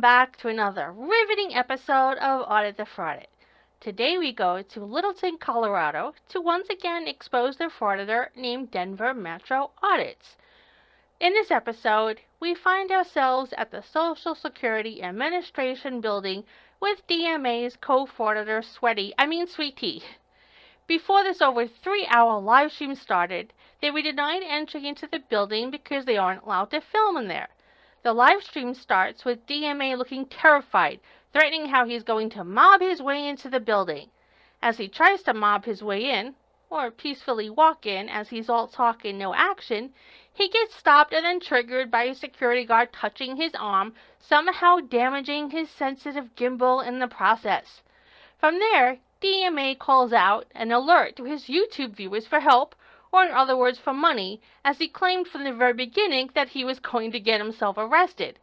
back to another riveting episode of Audit the Fraudit. Today we go to Littleton, Colorado to once again expose the frauditor named Denver Metro Audits. In this episode, we find ourselves at the Social Security Administration building with DMA's co-frauditor Sweet Tea. Before this over 3-hour live stream started, they were denied entry into the building because they aren't allowed to film in there. The live stream starts with DMA looking terrified, threatening how he's going to mob his way into the building. As he tries to mob his way in, or peacefully walk in as he's all talk and no action, he gets stopped and then triggered by a security guard touching his arm, somehow damaging his sensitive gimbal in the process. From there, DMA calls out an alert to his YouTube viewers for help, or in other words for money, as he claimed from the very beginning that he was going to get himself arrested.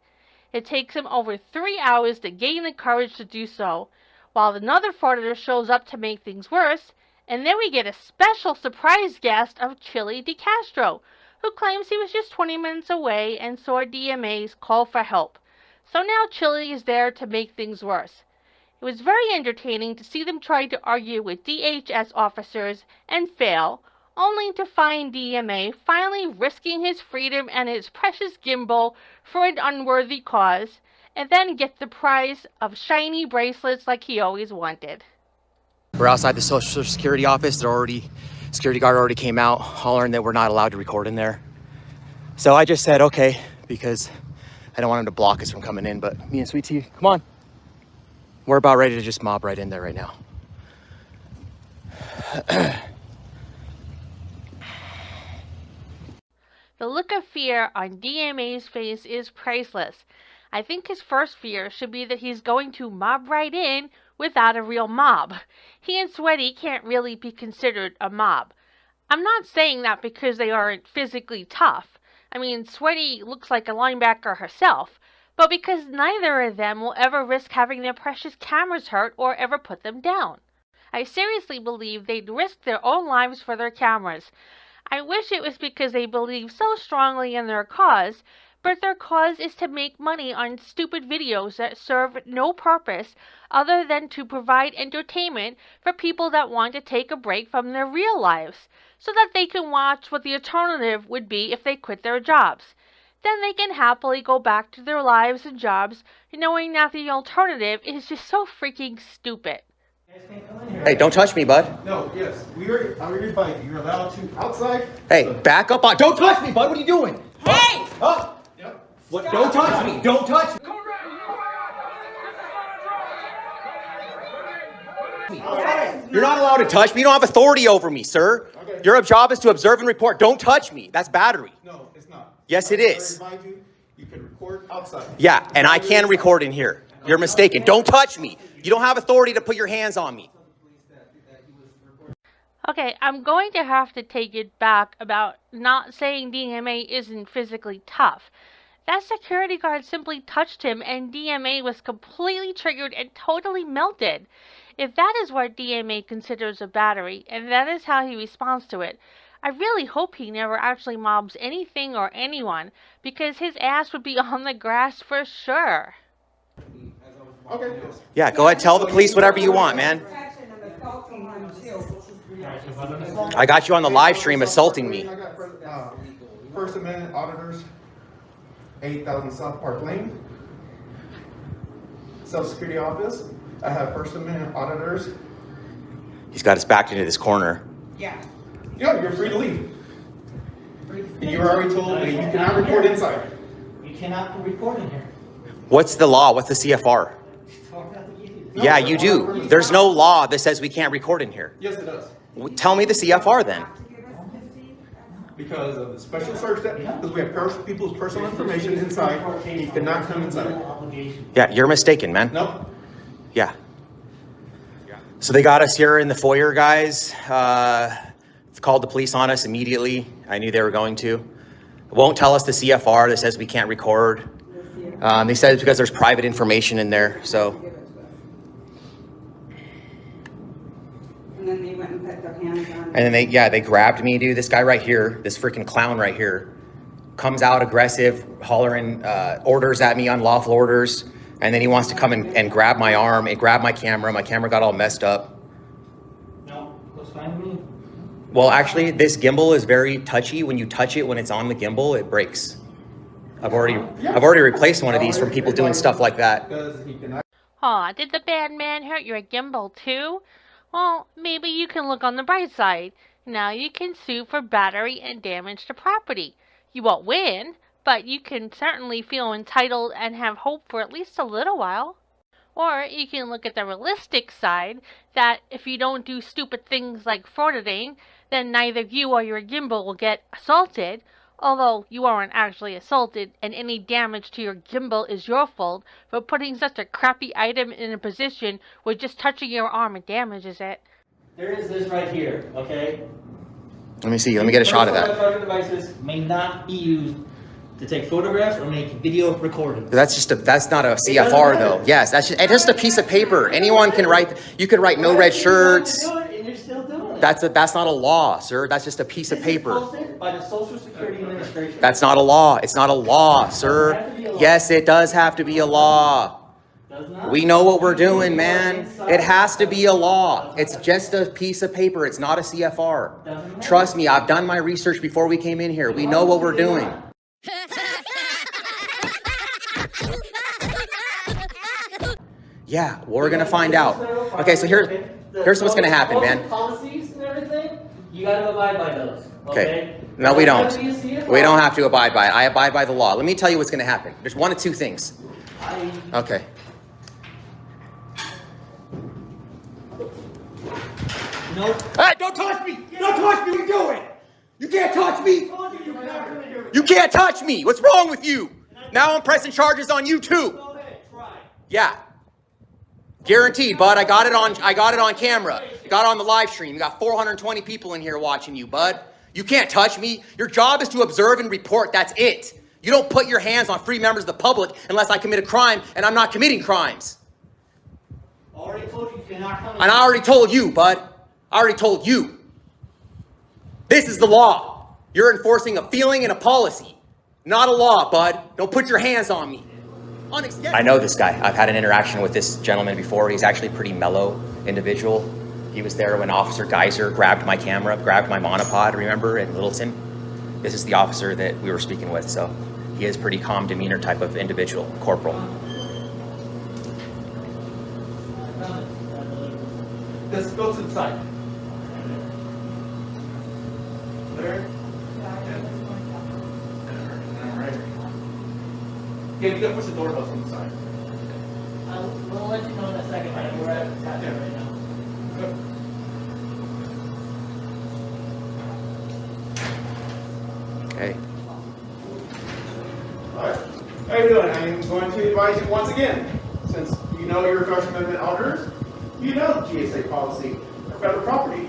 It takes him over 3 hours to gain the courage to do so, while another frauditor shows up to make things worse, and then we get a special surprise guest of Chile de Castro, who claims he was just 20 minutes away and saw DMA's call for help. So now Chile is there to make things worse. It was very entertaining to see them try to argue with DHS officers and fail, only to find DMA finally risking his freedom and his precious gimbal for an unworthy cause, and then get the prize of shiny bracelets like he always wanted. We're outside the Social Security office. Security guard already came out hollering that we're not allowed to record in there. So I just said, okay, because I don't want him to block us from coming in, but me and Sweet Tea, come on. We're about ready to just mob right in there right now. The look of fear on DMA's face is priceless. I think his first fear should be that he's going to mob right in without a real mob. He and Sweaty can't really be considered a mob. I'm not saying that because they aren't physically tough. I mean, Sweaty looks like a linebacker herself, but because neither of them will ever risk having their precious cameras hurt or ever put them down. I seriously believe they'd risk their own lives for their cameras. I wish it was because they believe so strongly in their cause, but their cause is to make money on stupid videos that serve no purpose other than to provide entertainment for people that want to take a break from their real lives, so that they can watch what the alternative would be if they quit their jobs. Then they can happily go back to their lives and jobs, knowing that the alternative is just so freaking stupid. Hey, don't touch me, bud. No, yes. I'm invited. You're allowed to outside. Hey, back up on. Don't touch me, bud. What are you doing? Hey! Oh! Yep. What? Don't touch me. Don't touch me. You're not allowed to touch me. You don't have authority over me, sir. Okay. Your job is to observe and report. Don't touch me. That's battery. No, it's not. Yes, it is. I invite you. You can record outside. Yeah, and I can record in here. You're mistaken. Don't touch me. You don't have authority to put your hands on me. Okay, I'm going to have to take it back about not saying DMA isn't physically tough. That security guard simply touched him and DMA was completely triggered and totally melted. If that is what DMA considers a battery, and that is how he responds to it, I really hope he never actually mobs anything or anyone, because his ass would be on the grass for sure. Okay. Yeah, go ahead. Tell the police whatever you want, man. I got you on the live stream assaulting me. I got First Amendment auditors, 8000 South Park Lane, Social Security office. I have First Amendment auditors. He's got us backed into this corner. Yeah, you're free to leave. You were already told that you cannot record inside. You cannot record in here. What's the law? What's the CFR? Yeah, you do. There's no law that says we can't record in here. Yes, it does. Tell me the CFR then. Because of the special search because we have people's personal information inside, he cannot come inside. Yeah, you're mistaken, man. No. Yeah. So they got us here in the foyer, guys. Called the police on us immediately. I knew they were going to. Won't tell us the CFR that says we can't record. They said it's because there's private information in there, so. And then they went and put their hands on. And then they grabbed me, dude. This guy right here, this freaking clown right here, comes out aggressive, hollering orders at me, unlawful orders. And then he wants to come and grab my arm and grab my camera. My camera got all messed up. No, looks fine to me. Well, actually, this gimbal is very touchy. When you touch it, when it's on the gimbal, it breaks. I've already replaced one of these from people doing stuff like that. Aw, did the bad man hurt your gimbal too? Well, maybe you can look on the bright side. Now you can sue for battery and damage to property. You won't win, but you can certainly feel entitled and have hope for at least a little while. Or you can look at the realistic side, that if you don't do stupid things like frauditing, then neither you or your gimbal will get assaulted, although you aren't actually assaulted, and any damage to your gimbal is your fault for putting such a crappy item in a position where just touching your arm it damages it. There is this right here, okay? Let me see. Let me get a shot of that. Personal electronic devices may not be used to take photographs or make video recordings. That's not a CFR though. Yes, it's just a piece of paper. Anyone can write. You can write no red shirts. And you're still doing it. That's not a law, sir. That's just a piece of paper. Posted by the Social Security Administration. That's not a law. It's not a law, sir. Yes, it does have to be a law. Does not? We know what we're doing, man. It has to be a law. It's just a piece of paper. It's not a CFR. Trust me, I've done my research before we came in here. We know what we're doing. Yeah, we're gonna find out. Okay, so here's what's gonna happen, man. Policies and everything, you gotta abide by those. Okay. No, we don't. We don't have to abide by it. I abide by the law. Let me tell you what's gonna happen. There's one of two things. Okay. No. Hey, don't touch me! Don't touch me! What are you doing? You can't touch me! You can't touch me! What's wrong with you? Now I'm pressing charges on you too. Go ahead, try. Yeah. Guaranteed, bud. I got it on camera. Got on the live stream. You got 420 people in here watching you, bud. You can't touch me. Your job is to observe and report. That's it. You don't put your hands on free members of the public unless I commit a crime, and I'm not committing crimes. Already told you cannot come in. And I already told you, bud. I already told you. This is the law. You're enforcing a feeling and a policy, not a law, bud. Don't put your hands on me. I know this guy. I've had an interaction with this gentleman before. He's actually a pretty mellow individual. He was there when Officer Geyser grabbed my camera, grabbed my monopod, remember, in Littleton? This is the officer that we were speaking with, so he is pretty calm demeanor type of individual, corporal. Let's go to the side. There. Alright. Yeah, you gotta push the doorbell from the side. We'll let you know in a second, right? We're at the right now. Okay. Alright. How you doing? I am going to advise you once again, since you know your First Amendment auditors, you know the GSA policy for federal property.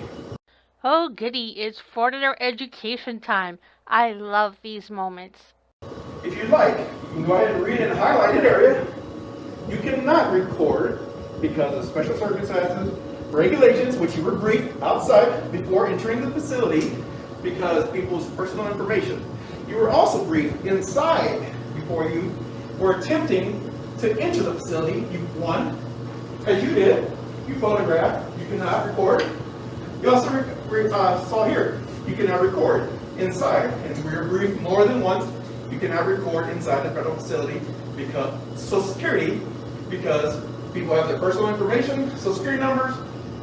Oh goody, it's Frauditor education time. I love these moments. If you'd like, you can go ahead and read in the highlighted area. You cannot record because of special circumstances, regulations, which you were briefed outside before entering the facility because people's personal information. You were also briefed inside before you were attempting to enter the facility. One, as you did, you photographed, you cannot record. You also saw here, you cannot record inside. And we were briefed more than once, you cannot record inside the federal facility because Social Security, because people have their personal information, Social Security numbers,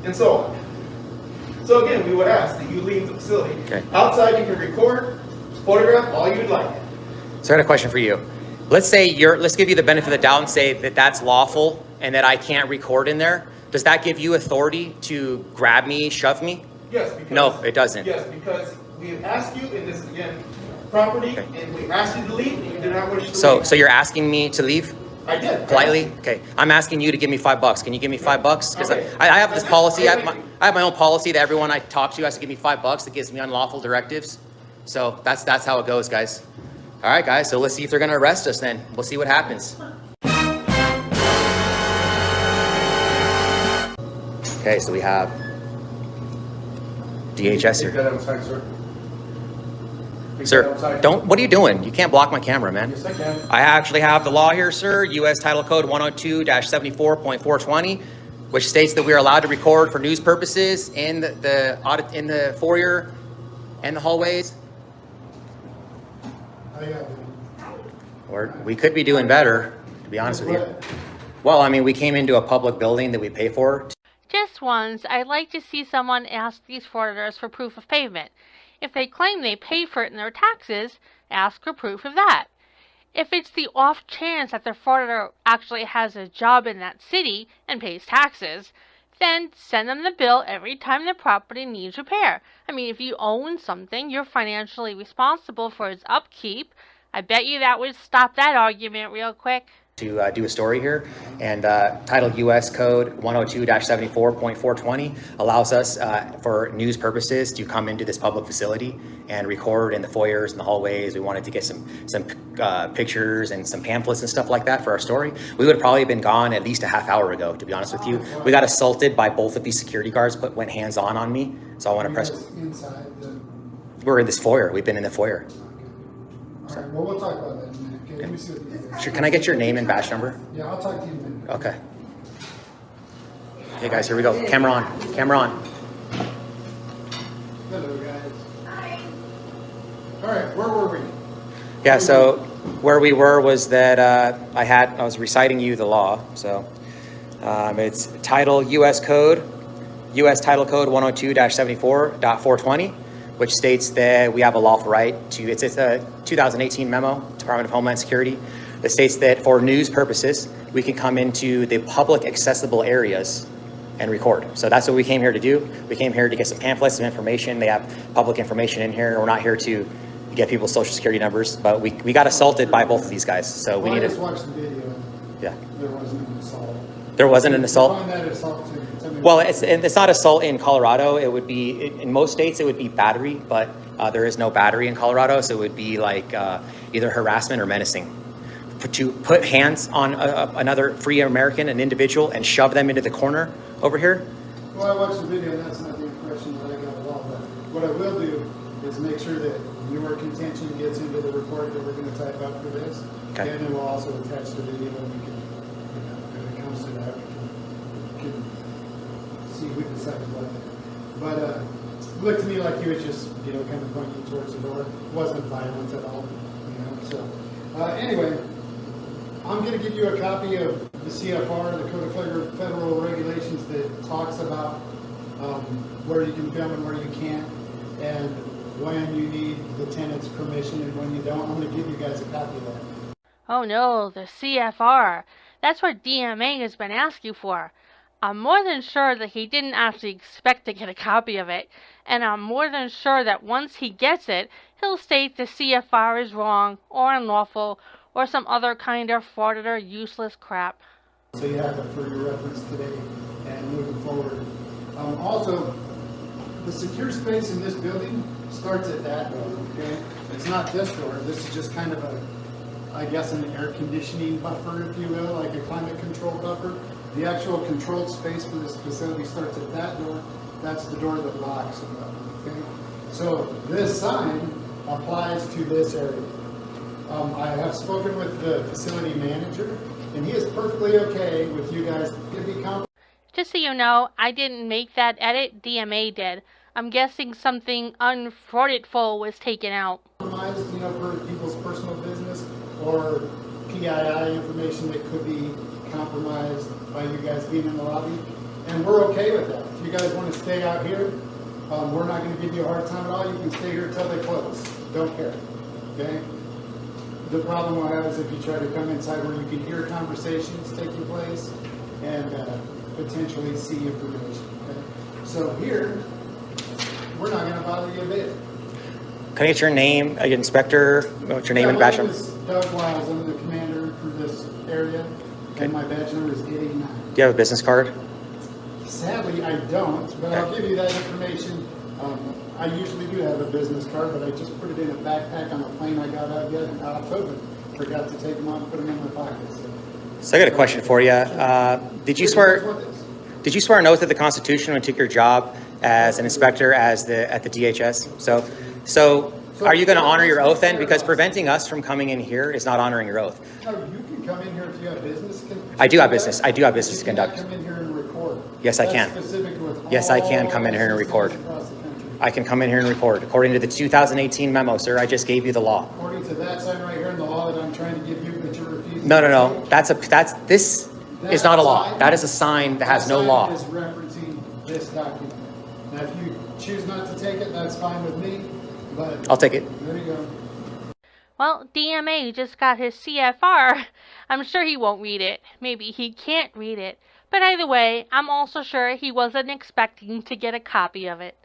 and so on. So again, we would ask that you leave the facility. Okay. Outside, you can record, photograph all you'd like. So I got a question for you. Let's give you the benefit of the doubt and say that that's lawful and that I can't record in there. Does that give you authority to grab me, shove me? Yes, because... No, it doesn't. Yes, because we have asked you in this, again, property, Okay. and we asked you to leave, and you did not wish to So leave. you're asking me to leave? I did. Politely? Okay. I'm asking you to give me $5. Can you give me $5? Because Okay. I have this policy. I have my own policy that everyone I talk to has to give me $5 that gives me unlawful directives. So that's how it goes, guys. All right, guys. So let's see if they're going to arrest us then. We'll see what happens. Okay, so we have DHS Take here. that outside, sir. Sir, don't, what are you doing? You can't block my camera, man. Yes, I can. I actually have the law here, sir, U.S. Title Code 102-74.420, which states that we are allowed to record for news purposes in the audit, in the foyer and the hallways. Or we could be doing better, to be honest with you. Well, I mean, we came into a public building that we pay for. Just once, I'd like to see someone ask these frauditors for proof of payment. If they claim they paid for it in their taxes, ask for proof of that. If it's the off chance that the frauditor actually has a job in that city and pays taxes, then send them the bill every time the property needs repair. I mean, if you own something, you're financially responsible for its upkeep. I bet you that would stop that argument real quick. To do a story here, and titled U.S. Code 102-74.420 allows us for news purposes to come into this public facility and record in the foyers and the hallways. We wanted to get some pictures and some pamphlets and stuff like that for our story. We would have probably been gone at least a half hour ago, to be honest with you. We got assaulted by both of these security guards, went hands-on on me, so I want to press. Inside the. We're in this foyer. We've been in the foyer. All right, well, we'll talk about that in a minute. Okay, let me see what you do. Sure, can I get your name and badge number? Yeah, I'll talk to you in a minute. Okay. Okay, guys, here we go. Camera on. Camera on. Hello, guys. Hi. All right, where were we? Yeah, so where we were was that I was reciting you the law. So it's U.S. Title Code 102-74.420, which states that we have a lawful right to, it's a 2018 memo, Department of Homeland Security, that states that for news purposes, we can come into the public accessible areas and record. So that's what we came here to do. We came here to get some pamphlets, some information. They have public information in here. We're not here to get people's social security numbers, but we got assaulted by both of these guys. So we Well, I needed. just watched the video. Yeah. There wasn't an assault. There wasn't an assault? Find that assault too. Tell me Well, what- it's not assault in Colorado. It would be, in most states, it would be battery, but there is no battery in Colorado. So it would be like either harassment or menacing. To put hands on another free American, an individual, and shove them into the corner over here. Well, I watched the video, and that's not the impression that I got at all. But what I will do is make sure that your contention gets into the report that we're going to type up for this. Okay. And then we'll also attach the video, and we can, when it comes to that, we can see who decided what. But it looked to me like he was just, kind of pointing towards the door. It wasn't violent at all, So anyway, I'm going to give you a copy of the CFR, the Code of Federal Regulations, that talks about where you can film and where you can't, and when you need the tenant's permission and when you don't. I'm going to give you guys a copy of that. Oh no, the CFR. That's what DMA has been asking for. I'm more than sure that he didn't actually expect to get a copy of it, and I'm more than sure that once he gets it, he'll state the CFR is wrong or unlawful or some other kind of frauditor useless crap. So you have it for your reference today and moving forward. Also, the secure space in this building starts at that door, okay? It's not this door. This is just kind of an air conditioning buffer, if you will, like a climate control buffer. The actual controlled space for this facility starts at that door. That's the door that locks it up, okay? So this sign applies to this area. I have spoken with the facility manager, and he is perfectly okay with you guys giving confidence. Just so you know, I didn't make that edit, DMA did. I'm guessing something unfrauditful was taken out. For people's personal business or PII information that could be compromised by you guys being in the lobby, and we're okay with that. If you guys want to stay out here, we're not going to give you a hard time at all. You can stay here until they close. Don't care. Okay? The problem we'll have is if you try to come inside where you can hear conversations taking place and potentially see information. Okay? So here, we're not going to bother you a bit. Can I get your name, inspector? What's your name and badge My number? name is Doug Wiles. I'm the commander for this area, Okay. and my badge number is 889. Do you have a business card? Sadly, I don't, but I'll give you that information. I usually do have a business card, but I just put it in a backpack on a plane I got out of COVID. Forgot to take them out and put them in my pocket. So I got a question for you. Did you swear an oath to the Constitution when you took your job as an inspector at the DHS? So Are you going to honor your oath then? Because preventing us from coming in here is not honoring your oath. No, you can come in here if you have business. I do have business. I do have business to You cannot conduct. come in here and record. Yes, I That's can. specific with Yes, I can all come in here and record. systems across the country. I can come in here and record. According to the 2018 memo, sir, I just gave you the law. According to that sign right here in the law that I'm trying to give you, but you're refusing. No, to no. take. This is not a law. That is a sign that has no law. That sign is referencing this document. Now, if you choose not to take it, that's fine with me, but. I'll take it. There you go. Well, DMA just got his CFR. I'm sure he won't read it. Maybe he can't read it. But either way, I'm also sure he wasn't expecting to get a copy of it.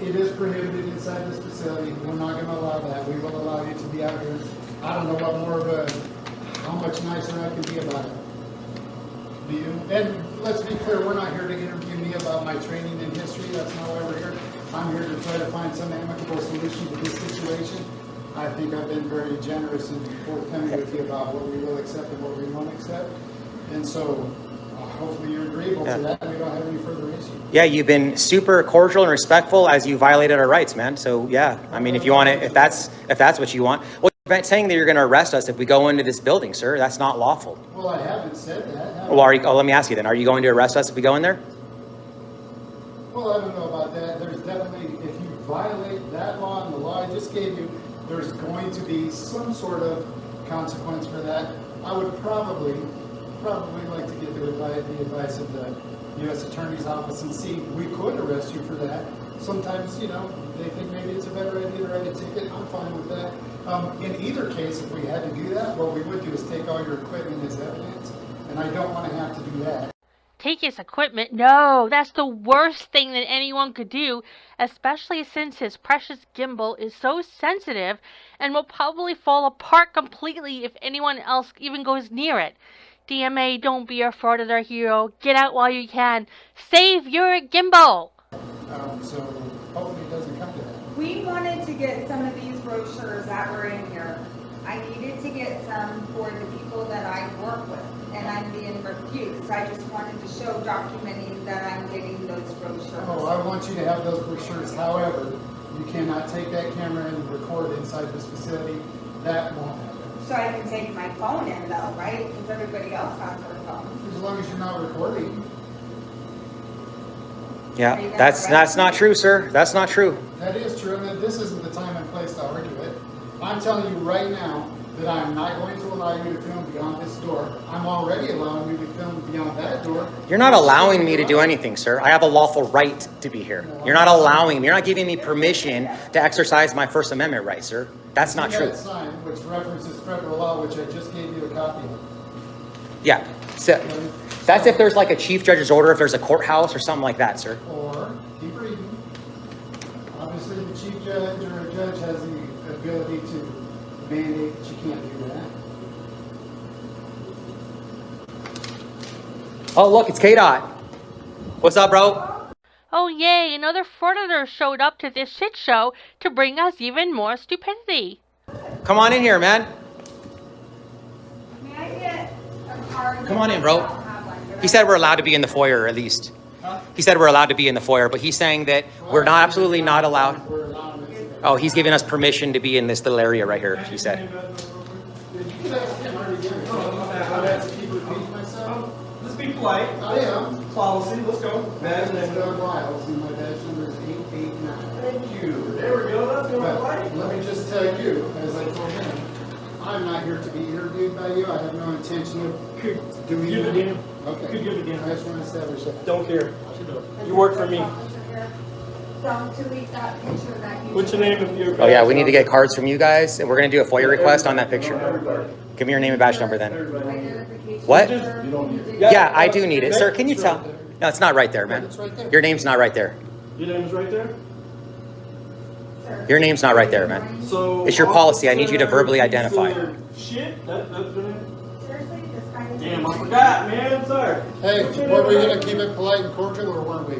It is prohibited inside this facility. We're not going to allow that. We will allow you to be out here. I don't know what more of a, how much nicer I can be about it. Do you? And let's be clear, we're not here to interview me about my training and history. That's not why we're here. I'm here to try to find some amicable solution to this situation. I think I've been very generous and forthcoming with you about what we will accept and what we won't accept. And so hopefully you're agreeable to that and we don't have any further issues. Yeah, you've been super cordial and respectful as you violated our rights, man. So yeah, I mean, if you want to, if that's what you want. Well, you're saying that you're going to arrest us if we go into this building, sir. That's not lawful. Well, I haven't said that. Well, let me ask you then. Are you going to arrest us if we go in there? Well, I don't know about that. There's definitely, if you violate that law and the law I just gave you, there's going to be some sort of consequence for that. I would probably like to get the advice of the U.S. Attorney's Office and see, we could arrest you for that. Sometimes, you know, they think maybe it's a better idea to write a ticket. I'm fine with that. In either case, if we had to do that, what we would do is take all your equipment as evidence, and I don't want to have to do that. Take his equipment? No, that's the worst thing that anyone could do, especially since his precious gimbal is so sensitive and will probably fall apart completely if anyone else even goes near it. DMA, don't be a Frauditor hero. Get out while you can. Save your gimbal! So hopefully it doesn't come to that. We wanted to get some of these brochures that were in here. I needed to get some for the people that I work with, and I'm being refused. I just wanted to show documenting that I'm getting those brochures. Oh, I want you to have those brochures. However, you cannot take that camera and record inside this facility. That won't happen. So I can take my phone in though, right? Because everybody else has their phones. As long as you're not recording. Yeah, that's not true, sir. That's not true. That is true, and this isn't the time and place to argue it. I'm telling you right now that I'm not going to allow you to film beyond this door. I'm already allowing you to film beyond that door. You're not allowing me to do anything, sir. I have a lawful right to be here. You're not allowing me. You're not giving me permission to exercise my First Amendment right, sir. That's not true. That sign, which references federal law, which I just gave you a copy of. Yeah. So that's if there's like a chief judge's order, if there's a courthouse or something like that, sir. Or, keep reading. Obviously, the chief judge or a judge has the ability to mandate that you can't do that. Oh, look, it's KDOT. What's up, bro? Oh yay, another Frauditor showed up to this shit show to bring us even more stupidity. Come on in here, man. May I get a card? Come on in, bro. He said we're allowed to be in the foyer, at least. He said we're allowed to be in the foyer, but he's saying that we're not absolutely not allowed. We're allowing it. Oh, he's giving us permission to be in this little area right here, he said. You can ask him already again. I have to keep repeating myself. Let's be polite. I am. Policy, let's go. Badge number Miles, and my badge number is 889. Thank you. There we go. That's going right. But let me just tell you, as I told him, I'm not here to be interviewed by you. I have no intention of doing Give it that. again. Okay. Could give it again. I just want to establish that. Don't care. You work for me. Don't delete that picture that you. What's your name if you're... Oh yeah, we need to get cards from you guys, and we're gonna do a FOIA request on that picture. Give me your name and badge number then. Identification What? number. You don't need it. Yeah, I do need it. Sir, can you tell? No, it's not right there, man. It's right there. Your name's not right there. Your name is right there? Sir. Your name's not right there, man. So... It's your policy. I need you to verbally identify. Shit? That's the name? Seriously, this guy is. Damn, I forgot, man. Sorry. Hey, were we going to keep it polite and cordial, or weren't we?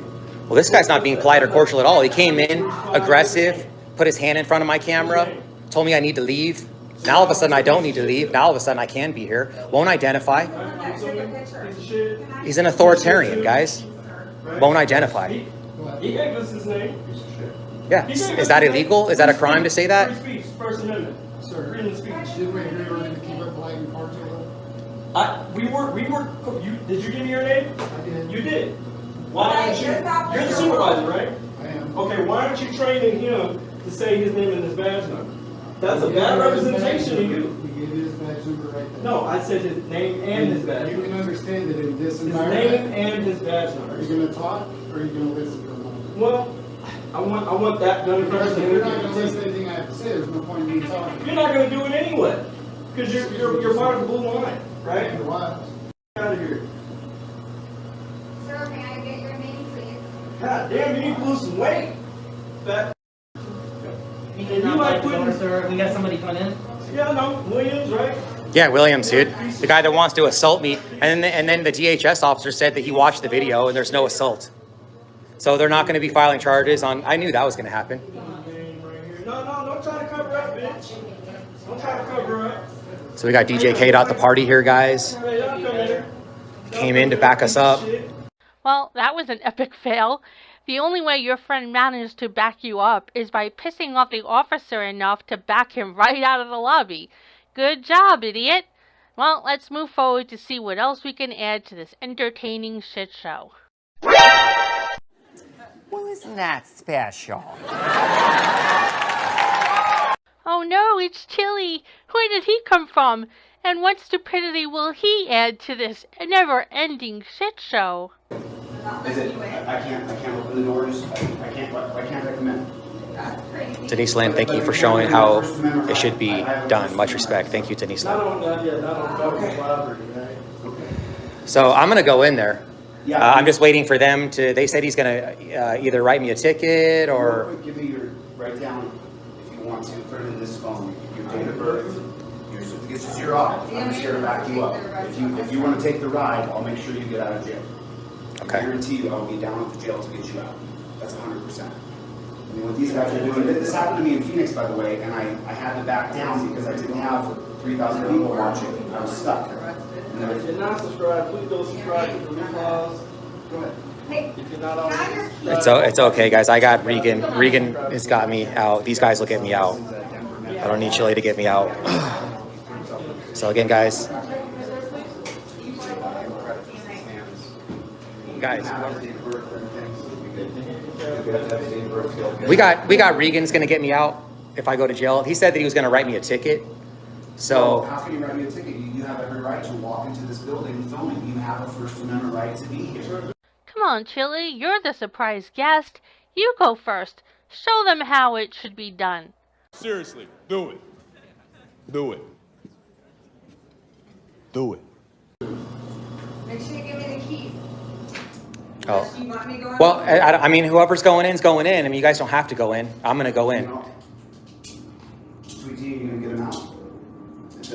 Well, this guy's not being polite or cordial at all. He came in aggressive, put his hand in front of my camera, told me I need to leave. Now all of a sudden I don't need to leave. Now all of a sudden I can be here. Won't identify. Someone that took a picture. Piece of shit. Can I- He's an authoritarian, guys. Sir. Won't identify. He gave us his name. Yeah. Is that illegal? Is that a crime to say that? Free speech, First Amendment. Sir, Freedom of speech. did we agree we were going to keep it polite and cordial? Did you give me your name? I did. You did. Why don't you, you're the supervisor, right? I am. Okay, why aren't you training him to say his name and his badge number? That's a bad representation of you. He gave you his badge number right there. No, I said his name and his badge You number. can understand that in this His environment. name and his badge Are number. you going to talk or are you going to listen for a moment? Well, I want that done Because first. if you're not going to listen to anything I have to say, there's no point in me talking. You're not going to do it anyway, because you're part of the blue line, right? After a while. Get out of here. Sir, may I get your name, please? God damn, you need to lose some weight. That. You did not like the door, sir. We got somebody coming in. Yeah, no, Williams, right? Yeah, Williams, dude. The guy that wants to assault me. And then the DHS officer said that he watched the video and there's no assault. So they're not going to be filing charges on. I knew that was going to happen. No, don't try to cover up, bitch. Don't try to cover up. So we got DJ K'd out the party here, guys. Hey, y'all come here. Came in to back us up. Well, that was an epic fail. The only way your friend managed to back you up is by pissing off the officer enough to back him right out of the lobby. Good job, idiot! Well, let's move forward to see what else we can add to this entertaining shit show. Well, isn't that special? Oh no, it's Chile! Where did he come from? And what stupidity will he add to this never-ending shit show? Is it, I can't open the doors, I can't, why can't I come in? Denise Lynn, thank you for showing how it should be done. Much respect. Thank you, Denise Not Lynn. on federal property, right? So I'm going to go in there. Yeah. I'm just waiting for them to, they said he's going to either write me a ticket or... Give me your, write down, if you want to, put it in this phone, your date of birth, this is your audit, I'm just here to back you up. If you want to take the ride, I'll make sure you get out of jail. Okay. I guarantee you, I'll be down at the jail to get you out. That's 100%. I mean, what these guys are doing, this happened to me in Phoenix, by the way, and I had to back down because I didn't have 3,000 people watching. I was stuck. And there was, If you're not subscribed, please go subscribe to the clause. go ahead. Hey, If you're not already can I just- subscribed. It's okay, guys. I got Regan. Regan has got me out. These guys will get me out. I don't need Chile to get me out. So again, guys. Guys, we got Regan's gonna get me out if I go to jail. He said that he was gonna write me a ticket. So how can you write me a ticket? You have every right to walk into this building filming. You have a First Amendment right to be here. Come on, Chile, you're the surprise guest. You go first. Show them how it should be done. Seriously, do it. Do it. Do it. Make sure you give me the keys. oh. You want me going? Well, I mean, whoever's going in is going in. I mean, you guys don't have to go in. I'm gonna go in. Sweet tea, you gonna get him out?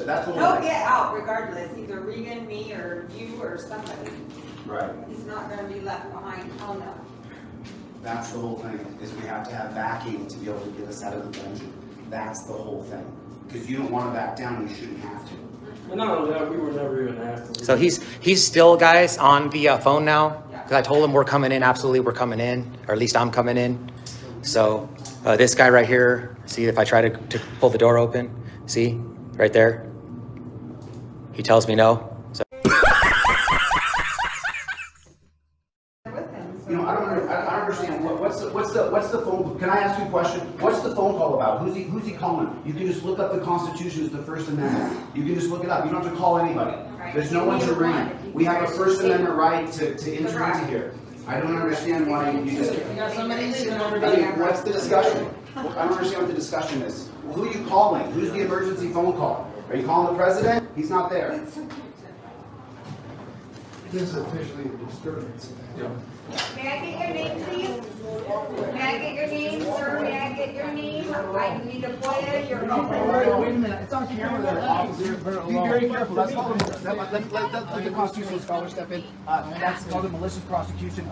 That's what He'll get out regardless, either Regan, me, or you, or somebody. Right. He's not gonna be left behind, hell no. That's the whole thing, is we have to have backing to be able to get us out of the dungeon. That's the whole thing. Because you don't want to back down, you shouldn't have to. And not only that, we were never even asked to. So he's still, guys, on the phone now. Because I told him we're coming in. Absolutely, we're coming in. Or at least I'm coming in. So this guy right here, see if I try to pull the door open. See, right there. He tells me no. So. You know, I don't understand, what's the phone, can I ask you a question? What's the phone call about? Who's he calling? You can just look up the Constitution, it's the First Amendment. You can just look it up, you don't have to call anybody. There's no one to ring. We have a First Amendment right to enter into here. I don't understand why you just. What's the discussion? I don't understand what the discussion is. Who are you calling? Who's the emergency phone call? Are you calling the president? He's not there. This is officially a disturbance. May I get your name, please? May I get your name, sir? May I get your name? I need a FOIA, your Wait a minute, it's on camera there, officer. Be very careful, that's called, let the constitutional scholar step in. That's called a malicious prosecution,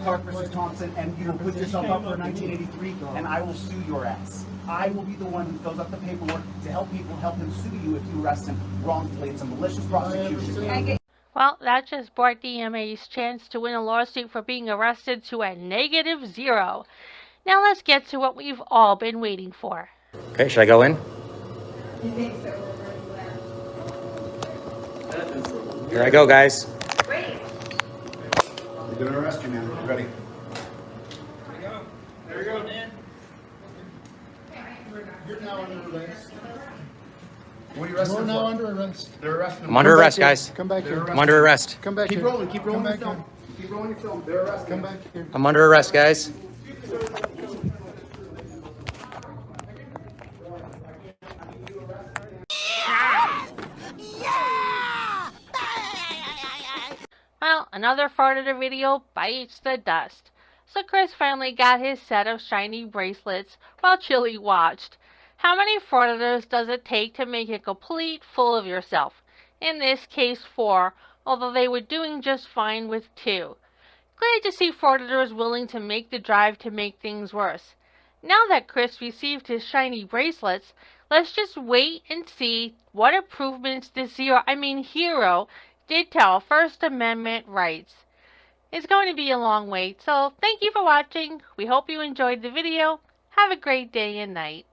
Clark versus Thompson, and you will put yourself up for 1983, and I will sue your ass. I will be the one who fills out the paperwork to help people, help him sue you if you arrest him wrongfully. It's a malicious prosecution. Well, that just brought DMA's chance to win a lawsuit for being arrested to a -0. Now let's get to what we've all been waiting for. Okay, should I go in? You think so? Here I go, guys. Great. We're gonna arrest you, man. You ready? There you go. You're now under arrest. What are you arresting You're for? now under arrest. They're arresting I'm under arrest, guys. Come back here. I'm under arrest. Come back Keep here. rolling, keep rolling Come your back film. here. Keep rolling your film. They're arresting. Come back here. I'm under arrest, guys. Well, another Frauditor video bites the dust. So Chris finally got his set of shiny bracelets while Chile watched. How many Frauditors does it take to make a complete fool of yourself? In this case 4, although they were doing just fine with 2. Glad to see Frauditors willing to make the drive to make things worse. Now that Chris received his shiny bracelets, let's just wait and see what improvements this hero did to our First Amendment rights. It's going to be a long wait, so thank you for watching. We hope you enjoyed the video. Have a great day and night.